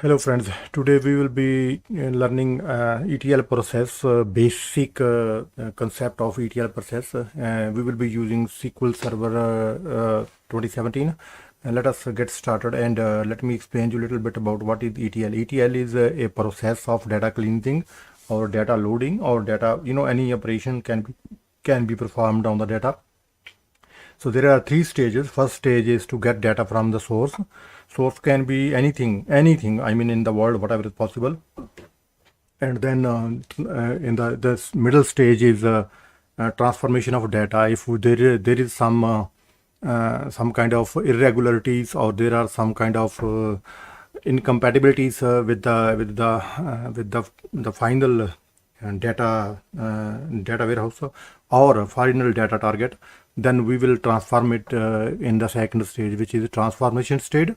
Hello friends, today we will be learning ETL process, basic concept of ETL process. We will be using SQL Server 2017. Let us get started and let me explain you a little bit about what is ETL. ETL is a process of data cleansing or data loading or data, any operation can be performed on the data. So there are three stages. First stage is to get data from the source. Source can be anything, I mean in the world, whatever is possible. And then in the middle stage is transformation of data. If there is some kind of irregularities or there are some kind of incompatibilities with the final data warehouse or final data target, then we will transform it in the second stage, which is the transformation stage.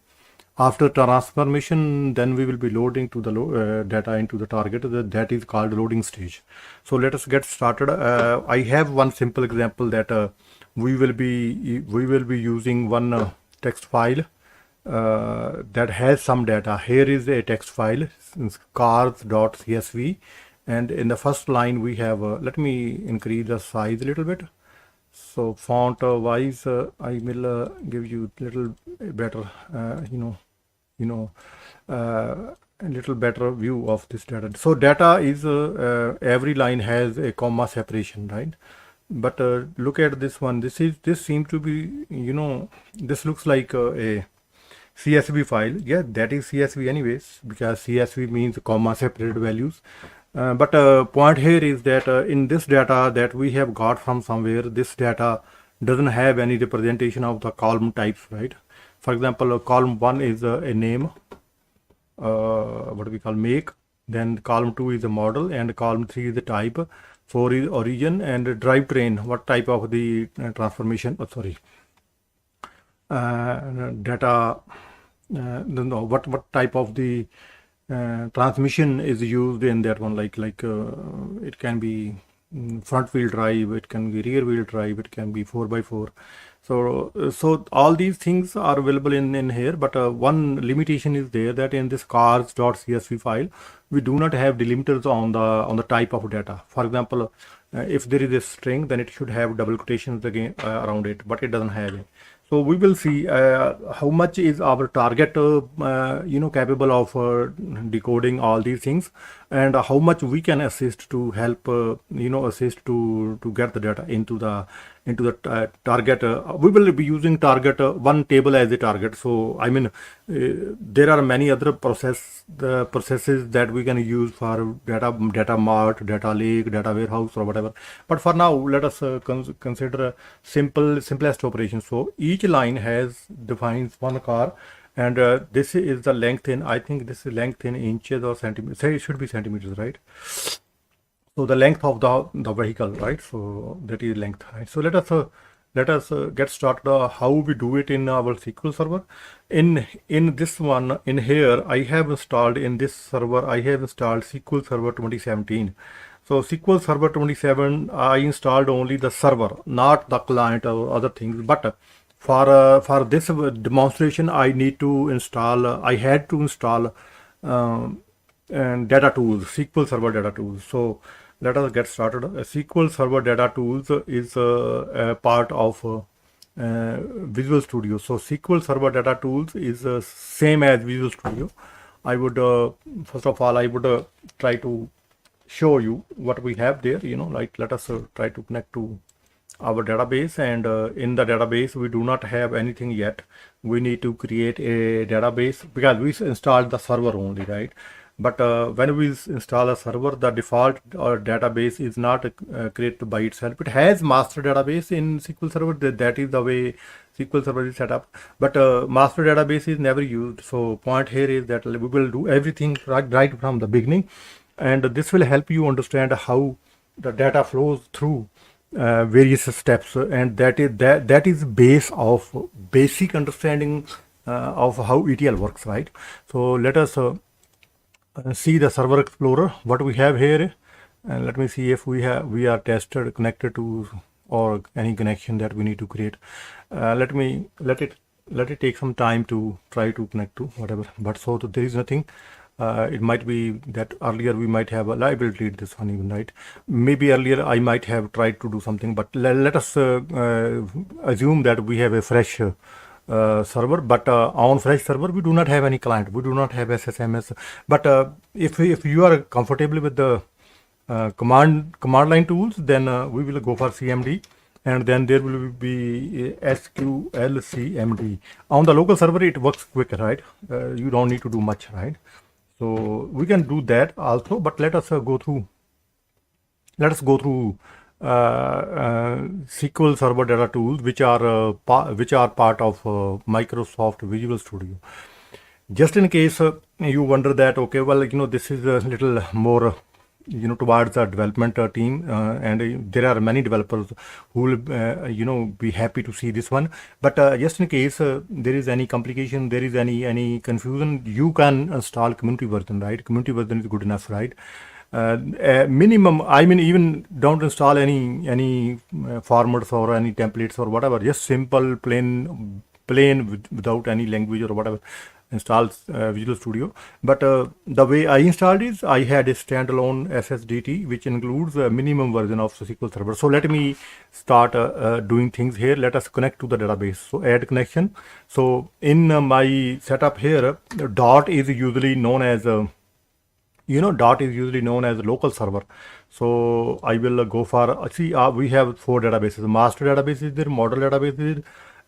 After transformation, then we will be loading to the data into the target. That is called loading stage. So let us get started. I have one simple example that we will be using one text file that has some data. Here is a text file, cars.csv, and in the first line we have. Let me increase the size a little bit. So font wise, I will give you a little better, a little better view of this data. So data is every line has a comma separation, right? But look at this one. This seems to be, this looks like a CSV file. Yeah, that is CSV anyways, because CSV means comma separated values. But point here is that in this data that we have got from somewhere, this data doesn't have any representation of the column types, right? For example, column 1 is a name, what we call make, then column 2 is a model, and column 3 is the type, 4 is origin, and drivetrain, what type of the transformation, data, no, what type of the transmission is used in that one, like it can be front wheel drive, it can be rear wheel drive, it can be 4x4. So all these things are available in here, but one limitation is there, that in this cars.csv file we do not have delimiters on the type of data. For example, if there is a string, then it should have double quotations again around it, but it doesn't have it. So we will see how much is our target, capable of decoding all these things, and how much we can assist to help, assist to get the data into the target. We will be using target one table as a target. So I mean, there are many other processes that we can use for data mart, data lake, data warehouse, or whatever. But for now, let us consider simplest operation. So each line defines one car, and this is the length in, I think this is length in inches or centimeters. Say it should be centimeters, right? So the length of the vehicle, right? So that is length, right? So let us get started how we do it in our SQL server. In this one, in here, I have installed in this server, I have installed SQL Server 2017. So SQL Server 27, I installed only the server, not the client or other things. But for this demonstration, I had to install and data tools, SQL Server data tools. So let us get started. SQL Server data tools is a part of Visual Studio. So SQL Server data tools is same as Visual Studio. I would first of all, I would try to show you what we have there. Like let us try to connect to our database, and in the database we do not have anything yet. We need to create a database because we installed the server only, right? But when we install a server, the default database is not created by itself. It has master database in SQL Server. That is the way SQL Server is set up. But master database is never used. So point here is that we will do everything right from the beginning, and this will help you understand how the data flows through various steps, and that is base of basic understanding of how ETL works, right? So let us see the server explorer, what we have here, and let me see if we are tested connected to or any connection that we need to create. Let it let it take some time to try to connect to whatever. But so there is nothing. It might be that earlier we might have, I will delete this one even, right? Maybe earlier I might have tried to do something, but let us assume that we have a fresh server, but on fresh server we do not have any client, we do not have SSMS. But if you are comfortable with the command line tools, then we will go for CMD, and then there will be SQL-CMD. On the local server it works quicker, right? You don't need to do much, right? So we can do that also, but let us go through SQL Server data tools, which are part of Microsoft Visual Studio. Just in case you wonder that, okay, well, this is a little more towards the development team, and there are many developers who will be happy to see this one. But just in case there is any complication, there is any confusion, you can install community version, right? Community version is good enough, right? Minimum, I mean, even don't install any formats or any templates or whatever, just simple plain without any language or whatever. Install Visual Studio. But the way I installed is I had a standalone SSDT which includes a minimum version of SQL Server. So let me start doing things here. Let us connect to the database. So add connection. So in my setup here, dot is usually known as local server. So I will go for, we have 4 databases. Master database is there, model database is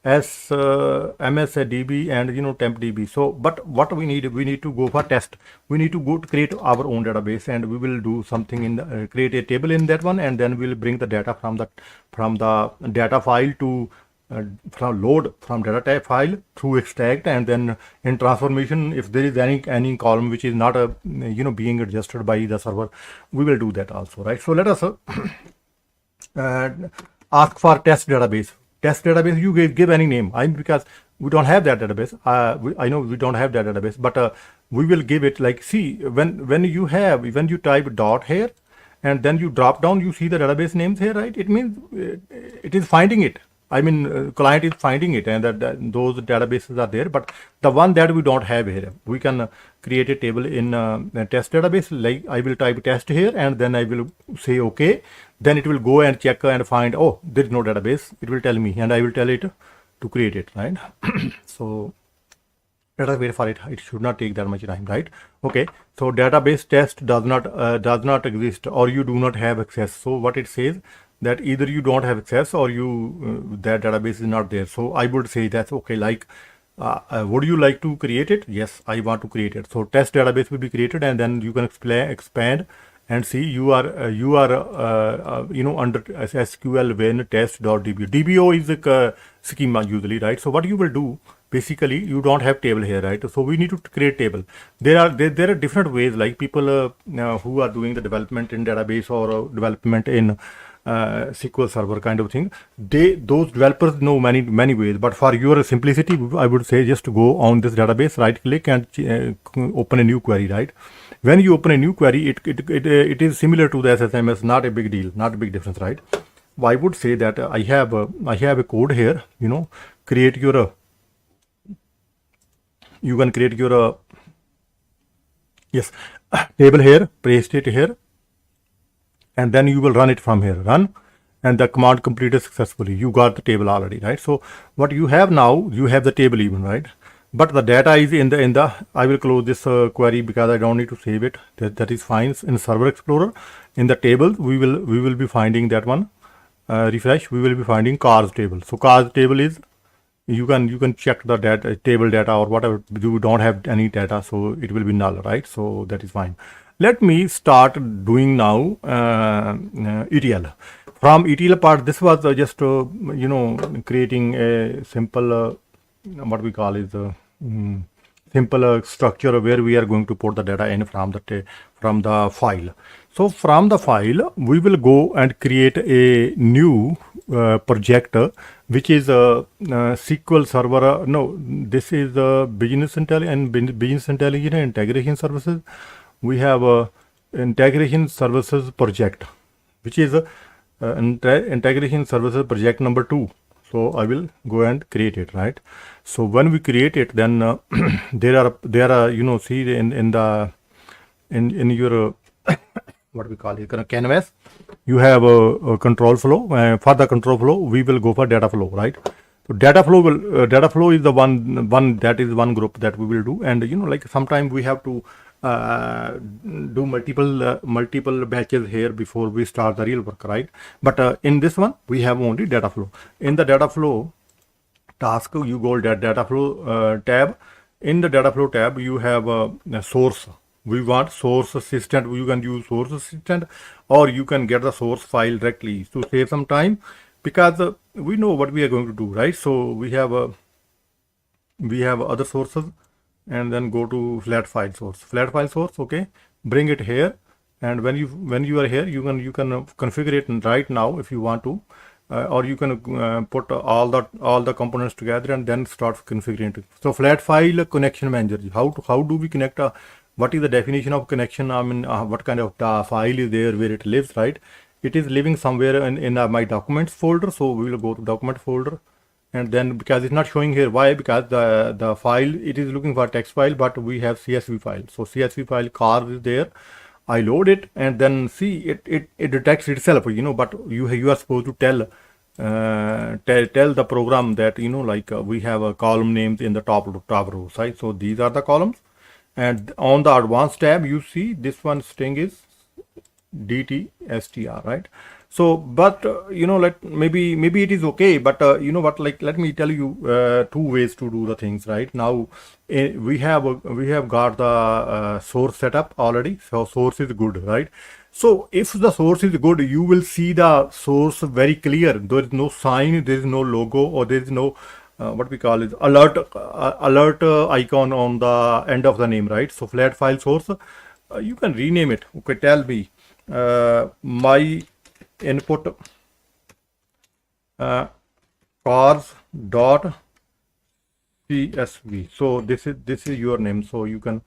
MSDB, and temp DB. So but what we need to go for test. We need to go to create our own database, and we will do something in the, create a table in that one, and then we'll bring the data from the data file to load from data type file through extract, and then in transformation, if there is any column which is not being adjusted by the server, we will do that also, right? So let us ask for test database. Test database, you give any name. Because we don't have that database. I know we don't have that database, but we will give it like, see, when you type dot here and then you drop down, you see the database names here, right? It means it is finding it. I mean, client is finding it, and those databases are there. But the one that we don't have here, we can create a table in a test database. Like I will type test here, and then I will say okay. Then it will go and check and find, oh, there is no database. It will tell me, and I will tell it to create it, right? So let us wait for it. It should not take that much time, right? Okay. So database test does not exist, or you do not have access. So what it says, that either you don't have access or that database is not there. So I would say that's okay. Like, would you like to create it? Yes, I want to create it. So test database will be created, and then you can expand and see you are under SQL when test.dbo. DBO is a schema usually, right? So what you will do, basically, you don't have table here, right? So we need to create table. There are different ways, like people who are doing the development in database or development in SQL Server kind of thing. Those developers know many ways, but for your simplicity, I would say just go on this database, right click, and open a new query, right? When you open a new query, it is similar to the SSMS, not a big deal, not a big difference, right? I would say that I have a code here. Create your you can create your table here, paste it here, and then you will run it from here. Run, and the command completed successfully. You got the table already, right? So what you have now, you have the table even, right? But the data is in the I will close this query because I don't need to save it. That is fine. In Server Explorer, in the table, we will be finding that one. Refresh. We will be finding cars table. So cars table is, you can check the table data or whatever. You don't have any data, so it will be null, right? So that is fine. Let me start doing now ETL. From ETL part, this was just creating a simple what we call is simple structure where we are going to put the data in from the file. So from the file, we will go and create a new project, which is a SQL Server. No, this is the business intelligence integration services. We have a integration services project, which is integration services project number 2. So I will go and create it, right? So when we create it, then there are see in your what we call it, canvas, you have a control flow. For the control flow, we will go for data flow, right? So data flow is the one that is one group that we will do, and like sometimes we have to do multiple batches here before we start the real work, right? But in this one we have only data flow. In the data flow task, you go that data flow tab. In the data flow tab, you have a source. We want source assistant. You can use source assistant, or you can get the source file directly to save some time, because we know what we are going to do, right? So we have other sources, and then go to flat file source. Okay, bring it here, and when you are here, you can configure it right now if you want to. Or you can put all the components together and then start configuring it. So flat file connection manager. How do we connect? What is the definition of connection? I mean, what kind of file is there where it lives, right? It is living somewhere in my documents folder. So we will go to document folder, and then because it's not showing here, why? Because the file, it is looking for text file, but we have CSV file. So CSV file car is there. I load it, and then see it detects itself, but you are supposed to tell the program that like we have a column names in the top rows, right? So these are the columns, and on the advanced tab you see this one string is DTSTR, right? So but maybe it is okay, but what, like, let me tell you two ways to do the things right now. We have got the source setup already, so source is good, right? So if the source is good, you will see the source very clear. There is no sign, there is no logo, or there is no what we call is alert icon on the end of the name, right? So flat file source, you can rename it. Okay, tell me my input cars dot CSV. So this is your name. So you can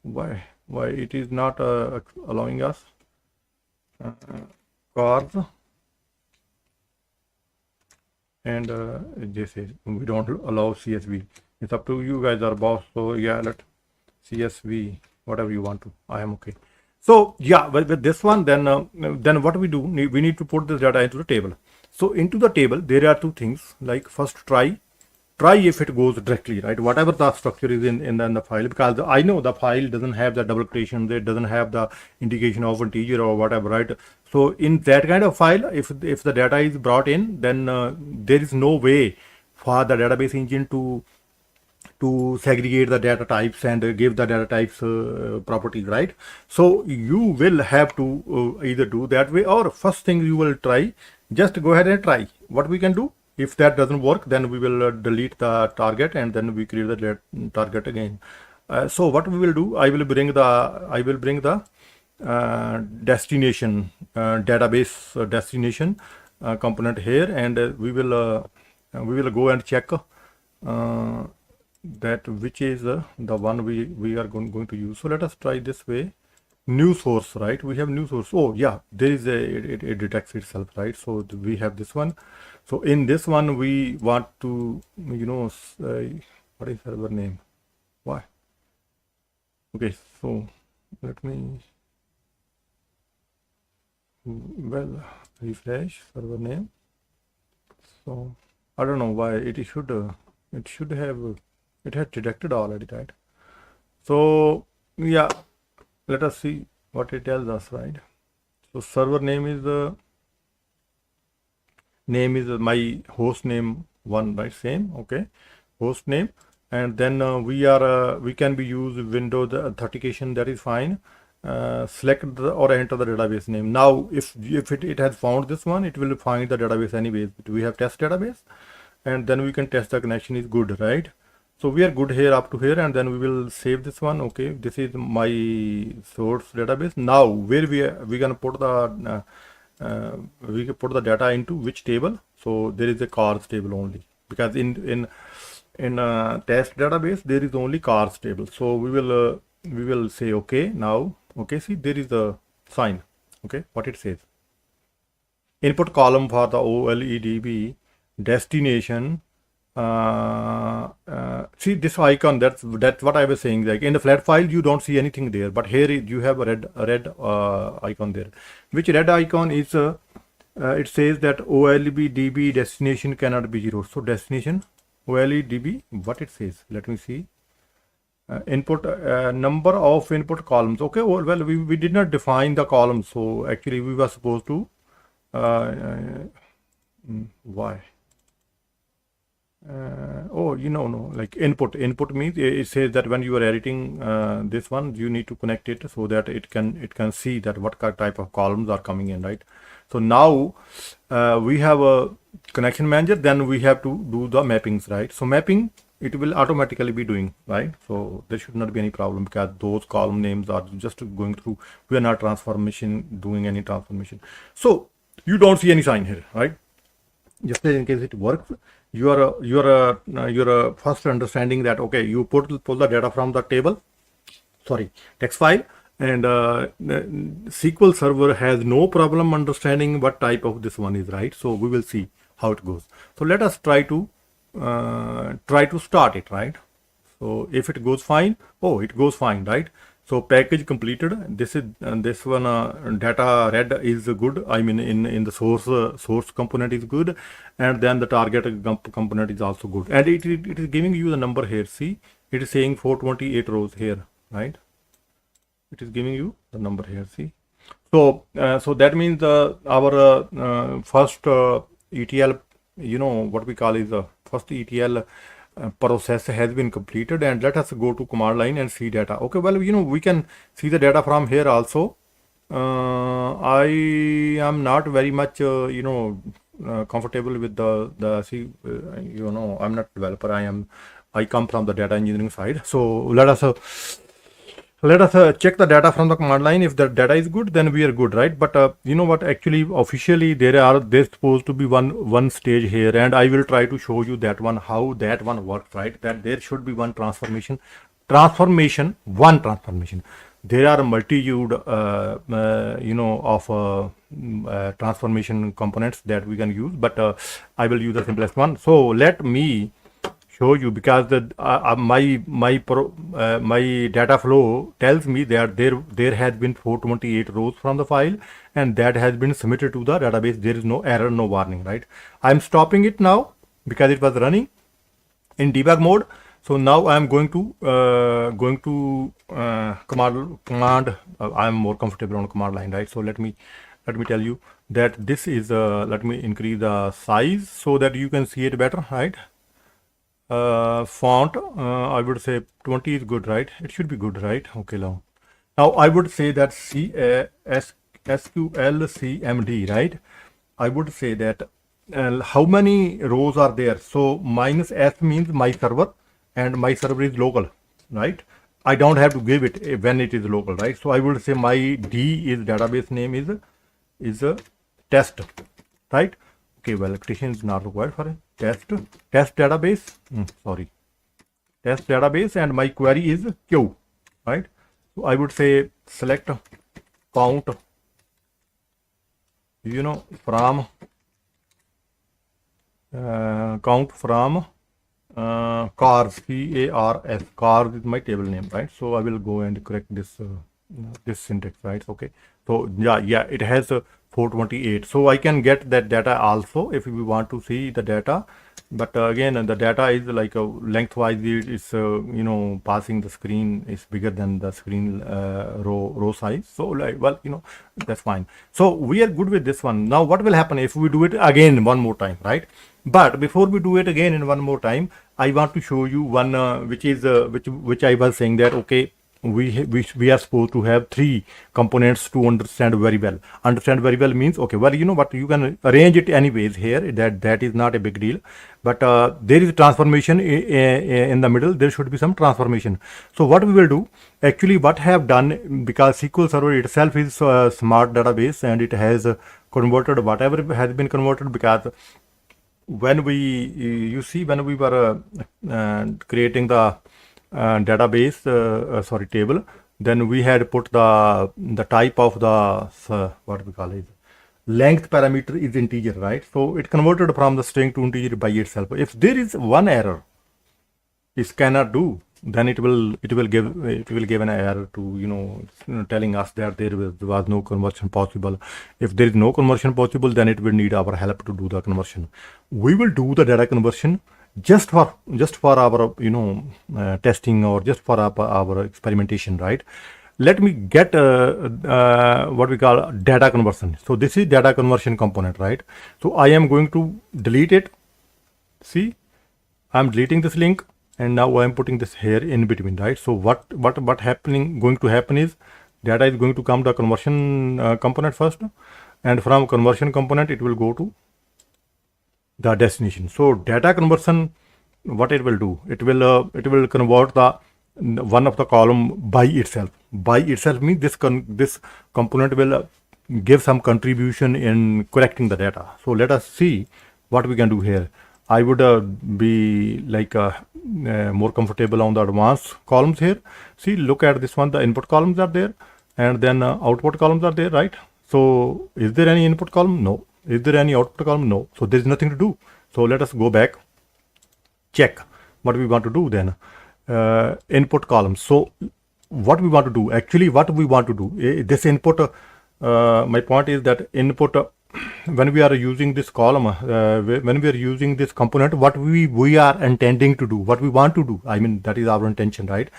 why it is not allowing us cars, and this is, we don't allow CSV. It's up to you guys, are boss. So yeah, let CSV whatever you want to. I am okay. So yeah, with this one, then what we do, we need to put this data into the table. So into the table, there are two things. Like first, try if it goes directly, right? Whatever the structure is in the file, because I know the file doesn't have the double quotation, it doesn't have the indication of integer or whatever, right? So in that kind of file, if the data is brought in, then there is no way for the database engine to segregate the data types and give the data types properties, right? So you will have to either do that way, or first thing you will try, just go ahead and try. What we can do, if that doesn't work, then we will delete the target, and then we create the target again. So what we will do, I will bring the destination database destination component here, and we will go and check that which is the one we are going to use. So let us try this way. New source, right? We have new source. Oh yeah, there is it detects itself, right? So we have this one. So in this one, we want to what is server name? Why? Okay, so let me refresh server name. So I don't know why it should have, it has detected already, right? So yeah, let us see what it tells us, right? So server name is my host name one, right? Same, okay, host name, and then we can be use Windows authentication, that is fine. Select or enter the database name. Now if it has found this one, it will find the database anyways. We have test database, and then we can test the connection is good, right? So we are good here up to here, and then we will save this one. Okay, this is my source database. Now where we gonna put the we can put the data into which table? So there is a cars table only, because in test database there is only cars table. So we will say okay. Now okay, see there is the sign. Okay, what it says, input column for the OLEDB destination. See this icon, that's what I was saying, like in the flat file you don't see anything there, but here you have a red icon there, which red icon is it says that OLB DB destination cannot be 0. So destination OLEDB, what it says, let me see. Input number of input columns. Okay, well we did not define the columns, so actually we were supposed to why oh, no, like input means it says that when you are editing this one, you need to connect it so that it can see that what type of columns are coming in, right? So now we have a connection manager, then we have to do the mappings, right? So mapping it will automatically be doing, right? So there should not be any problem because those column names are just going through. We are not doing any transformation. So you don't see any sign here, right? Just in case it works, you're first understanding that okay, you pull the data from the table, text file, and SQL Server has no problem understanding what type of this one is, right? So we will see how it goes. So let us try to start it, right? So if it goes fine, it goes fine, right? So package completed. This is this one data red is good. I mean in the source component is good, and then the target component is also good, and it is giving you the number here. See, it is saying 428 rows here, right? It is giving you the number here. See, so so that means our first ETL, what we call is the first ETL process has been completed, and let us go to command line and see data. Okay, well we can see the data from here also. I am not very much comfortable with the see I'm not developer, I come from the data engineering side. So let us check the data from the command line. If the data is good, then we are good, right? But you know what, actually officially there's supposed to be one stage here, and I will try to show you that one, how that one works, right? That there should be one transformation. There are a multitude of transformation components that we can use, but I will use the simplest one. So let me show you, because the my data flow tells me that there has been 428 rows from the file, and that has been submitted to the database. There is no error, no warning, right? I'm stopping it now because it was running in debug mode. So now I am going to command. I am more comfortable on command line, right? So let me tell you that this is let me increase the size so that you can see it better, right? Font, I would say 20 is good, right? It should be good, right? Okay, now I would say that SQLCMD, right? I would say that how many rows are there? So minus S means my server, and my server is local, right? I don't have to give it when it is local, right? So I would say my D is database name is a test, right? Okay, well, application is not required for a test database. Test database, and my query is Q, right? So I would say select count, from cars, CARS. Cars is my table name, right? So I will go and correct this this syntax, right? Okay, so yeah, it has 428. So I can get that data also if we want to see the data. But again, the data is like lengthwise, it's passing the screen is bigger than the screen row size. So like, well, that's fine. So we are good with this one. Now what will happen if we do it again one more time, right? But before we do it again in one more time, I want to show you one which is which I was saying that okay, we are supposed to have 3 components to understand very well. Understand very well means okay, well, what, you can arrange it anyways here, that is not a big deal. But there is a transformation in the middle. There should be some transformation. So what we will do, actually what I have done, because SQL Server itself is a smart database, and it has converted whatever has been converted, because when we when we were creating the database table, then we had put the type of the what we call it, length parameter is integer, right? So it converted from the string to integer by itself. If there is one error, it cannot do, then it will give an error to telling us that there was no conversion possible. If there is no conversion possible, then it will need our help to do the conversion. We will do the data conversion just for our testing, or just for our experimentation, right? Let me get what we call data conversion. So this is data conversion component, right? So I am going to delete it. See, I'm deleting this link, and now I'm putting this here in between, right? So what going to happen is data is going to come the conversion component first, and from conversion component it will go to the destination. So data conversion, what it will do, it will convert the one of the column by itself. By itself means this component will give some contribution in correcting the data. So let us see what we can do here. I would be like more comfortable on the advanced columns here. See, look at this one. The input columns are there, and then output columns are there, right? So is there any input column? No. Is there any output column? No. So there is nothing to do. So let us go back, check what we want to do then. Input columns. So what we want to do, actually what we want to do, this input, my point is that input, when we are using this column, when we are using this component, what we are intending to do, what we want to do, I mean, that is our intention, right?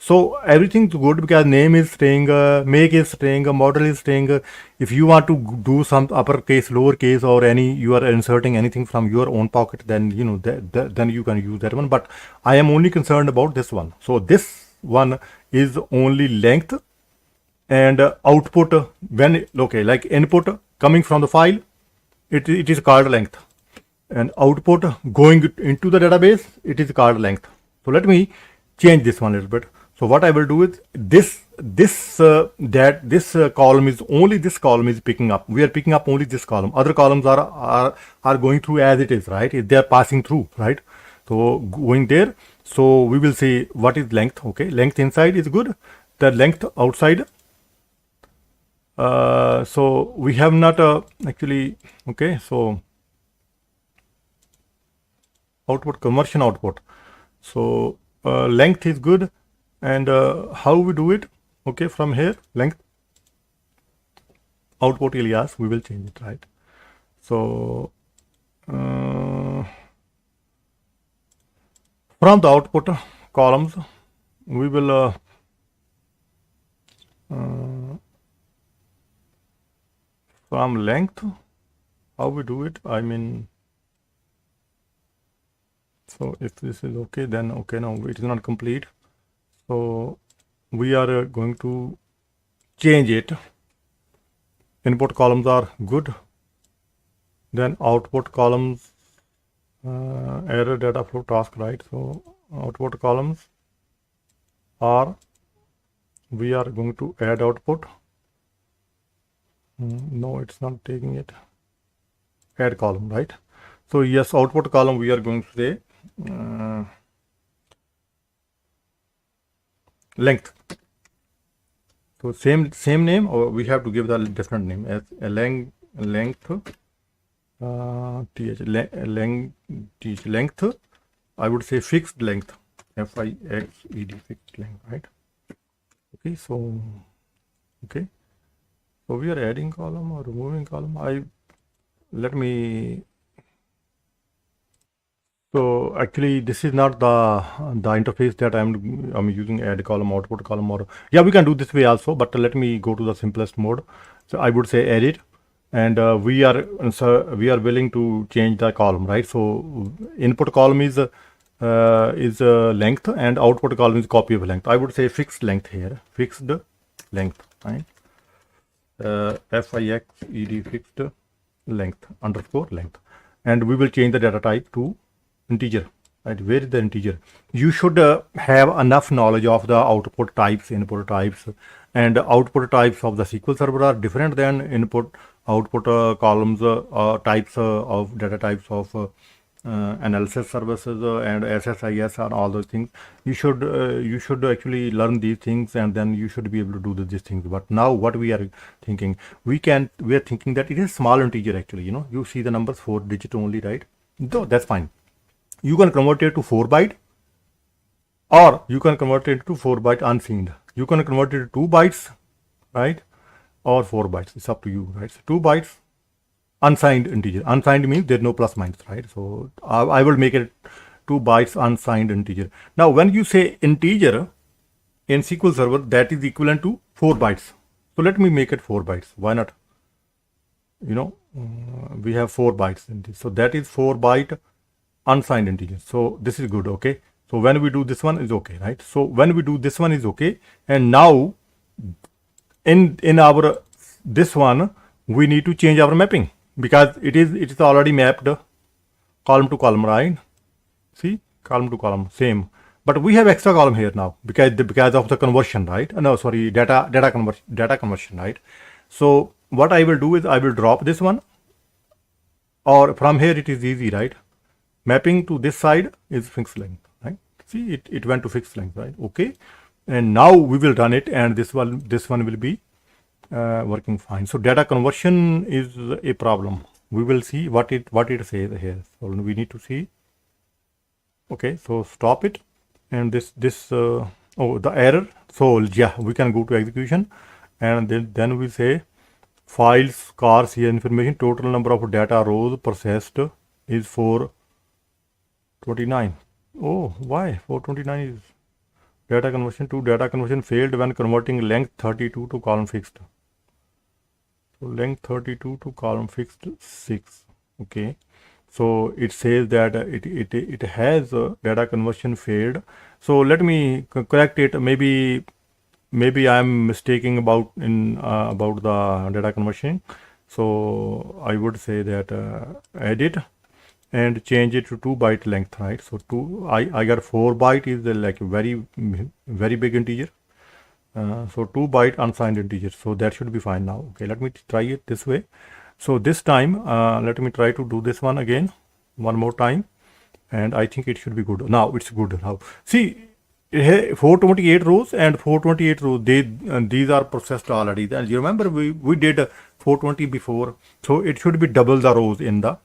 So everything's good because name is string, make is string, model is string. If you want to do some uppercase, lowercase, or you are inserting anything from your own pocket, then then you can use that one. But I am only concerned about this one. So this one is only length and output. When like input coming from the file, it is called length, and output going into the database, it is called length. So let me change this one a little bit. So what I will do is this column is only, this column is picking up. We are picking up only this column. Other columns are going through as it is, right? They are passing through, right? So going there. So we will say what is length. Okay, length inside is good. The length outside. So we have not actually. Okay, so output, conversion output. So length is good. And how we do it? Okay, from here, length, output alias, we will change it, right? So from the output columns, we will from length, how we do it? I mean, so if this is okay, then okay, no, it is not complete. So we are going to change it. Input columns are good. Then output columns, error data flow task, right? So output columns are, we are going to add output. No, it's not taking it. Add column, right? So yes, output column, we are going to say length. So same name, or we have to give the different name as a length length. I would say fixed length, FIXED, fixed length, right? Okay, so okay, so we are adding column or removing column. Let me. So actually, this is not the interface that I'm using, add column, output column, or yeah, we can do this way also. But let me go to the simplest mode. So I would say edit, and we are willing to change the column, right? So input column is length, and output column is copy of length. I would say fixed length here, fixed length, right? FIXED, fixed length underscore length, and we will change the data type to integer, right? Where is the integer? You should have enough knowledge of the output types, input types, and output types of the SQL Server are different than output columns, types of data types of analysis services and SSIS and all those things. You should actually learn these things, and then you should be able to do these things. But now what we are thinking, we are thinking that it is small integer actually. You see the numbers 4 digit only, right? So that's fine. You can convert it to 4 byte, or you can convert it to 4 byte unsigned. You can convert it to 2 bytes, right? Or 4 bytes. It's up to you, right? So 2 bytes unsigned integer. Unsigned means there's no plus minus, right? So I will make it 2 bytes unsigned integer. Now when you say integer in SQL Server, that is equivalent to 4 bytes. So let me make it 4 bytes. Why not? We have 4 bytes in this. So that is 4 byte unsigned integer. So this is good, okay? So when we do this one is okay, right? So when we do this one is okay. And now in our this one, we need to change our mapping, because it is already mapped column to column, right? See, column to column, same. But we have extra column here now because of the conversion, right? No, sorry, data conversion, right? So what I will do is I will drop this one, or from here it is easy, right? Mapping to this side is fixed length, right? See, it went to fixed length, right? Okay. And now we will run it, and this one will be working fine. So data conversion is a problem. We will see what it says here. So we need to see. Okay, so stop it, and this the error. So yeah, we can go to execution, and then we say files CRC information. Total number of data rows processed is 429. Oh, why 429 is data conversion failed when converting length 32 to column fixed. So length 32 to column fixed 6. Okay, so it says that it has data conversion failed. So let me correct it. Maybe I'm mistaking about the data conversion. So I would say that edit and change it to 2 byte length, right? So I got 4 byte is like a very big integer. So 2 byte unsigned integer. So that should be fine now. Okay, let me try it this way. So this time, let me try to do this one again, one more time, and I think it should be good. Now it's good. Now see, 428 rows and 428 rows. These are processed already. Then you remember we did 420 before, so it should be double the rows in the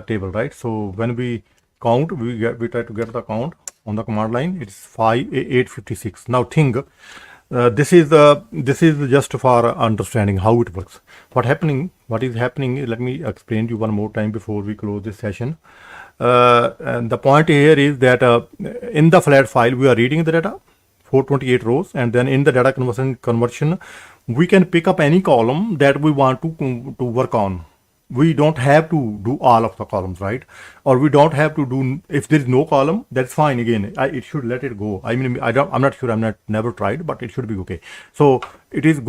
table, right? So when we count, we try to get the count on the command line. It's 856. Now think, this is just for understanding how it works. What is happening? Let me explain to you one more time before we close this session. And the point here is that in the flat file we are reading the data, 428 rows, and then in the data conversion we can pick up any column that we want to work on. We don't have to do all of the columns, right? Or we don't have to do, if there is no column, that's fine. Again, it should let it go. I mean, I'm not sure. Never tried, but it should be okay. So it is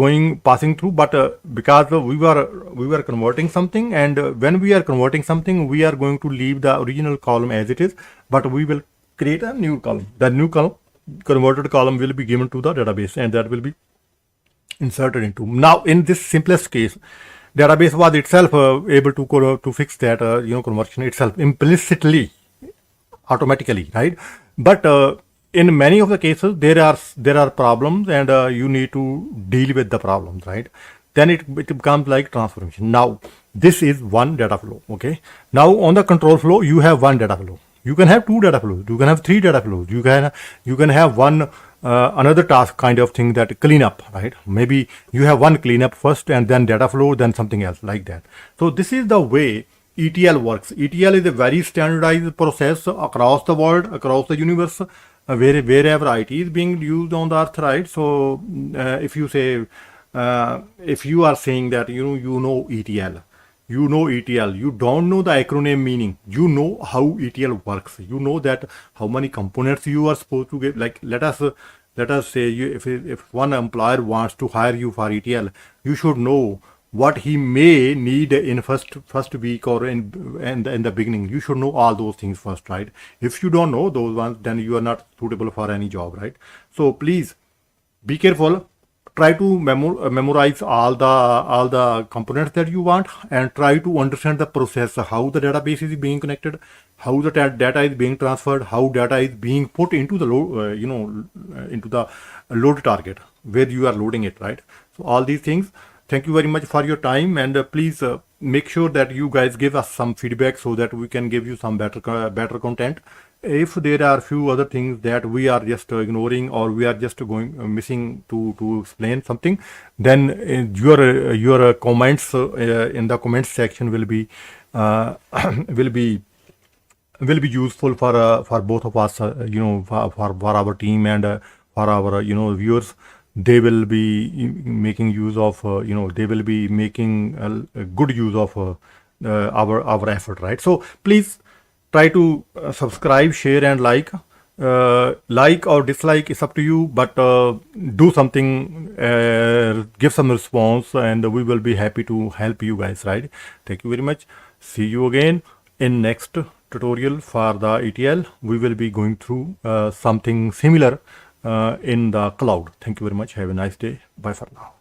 passing through, but because we were converting something, and when we are converting something, we are going to leave the original column as it is, but we will create a new column. That new column, converted column, will be given to the database, and that will be inserted into. Now, in this simplest case, database was itself able to fix that conversion itself implicitly, automatically, right? But in many of the cases there are problems, and you need to deal with the problems, right? Then it becomes like transformation. Now this is one data flow. Okay, now on the control flow you have one data flow. You can have 2 data flows, you can have 3 data flows, you can have one another task kind of thing, that cleanup, right? Maybe you have one cleanup first and then data flow, then something else like that. So this is the way ETL works. ETL is a very standardized process across the world, across the universe, wherever IT is being used on the earth, right? So if you say, if you are saying that you know ETL, you don't know the acronym meaning, you know how ETL works, you know that how many components you are supposed to get. Like let us say if one employer wants to hire you for ETL, you should know what he may need in first week or in the beginning. You should know all those things first, right? If you don't know those ones, then you are not suitable for any job, right? So please be careful. try to memorize all the components that you want, and try to understand the process, how the database is being connected, how the data is being transferred, how data is being put into the into the load target where you are loading it, right? So all these things. Thank you very much for your time, and please make sure that you guys give us some feedback so that we can give you some better content. If there are few other things that we are just ignoring, or we are just going missing to explain something, then your comments in the comments section will be will be useful for both of us, for our team, and for our viewers. They will be making use of they will be making a good use of our effort, right? So please try to subscribe, share, and like. Like or dislike is up to you, but do something, give some response, and we will be happy to help you guys, right? Thank you very much. See you again in next tutorial for the ETL. We will be going through something similar in the cloud. Thank you very much. Have a nice day. Bye for now.